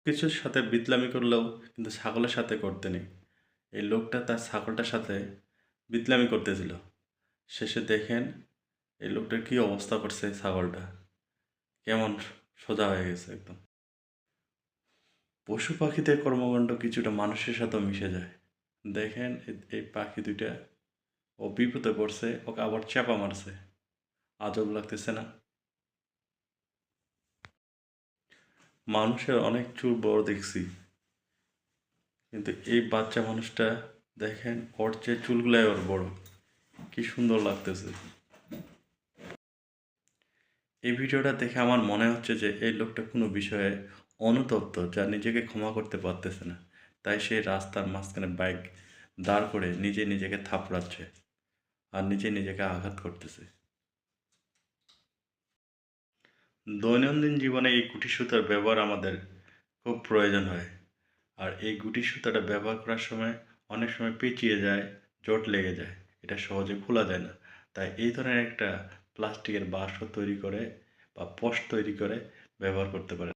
কিছুর সাথে বিতলামি করলেও কিন্তু ছাগলের সাথে করতে নেই। এই লোকটা তার ছাগলটার সাথে বিতলামি করতেছিল। শেষে দেখেন এই লোকটার কী অবস্থা করছে ছাগলটা। কেমন সোজা হয়ে গেছে একদম। পশু পাখিদের কর্মকাণ্ড কিছুটা মানুষের সাথেও মিশে যায়। দেখেন এই পাখি দুইটা ও বিপদে পড়ছে, ওকে আবার চাপা মারছে। আজব লাগতেছে না? মানুষের অনেক চুল বড় দেখছি, কিন্তু এই বাচ্চা মানুষটা দেখেন ওর চেয়ে চুলগুলাই ওর বড়। কি সুন্দর লাগতেছে। এই ভিডিওটা দেখে আমার মনে হচ্ছে যে এই লোকটা কোনো বিষয়ে অনুতপ্ত, যা নিজেকে ক্ষমা করতে পারতেছে না। তাই সে রাস্তার মাঝখানে বাইক দাঁড় করে নিজে নিজেকে থাপড়াচ্ছে আর নিজে নিজেকে আঘাত করতেছে। দৈনন্দিন জীবনে এই গুটি সুতার ব্যবহার আমাদের খুব প্রয়োজন হয়। আর এই গুটি সুতাটা ব্যবহার করার সময় অনেক সময় পেঁচিয়ে যায়, জট লেগে যায়। এটা সহজে খোলা যায় না। তাই এই ধরনের একটা প্লাস্টিকের বাক্স তৈরি করে বা পট তৈরি করে ব্যবহার করতে পারে।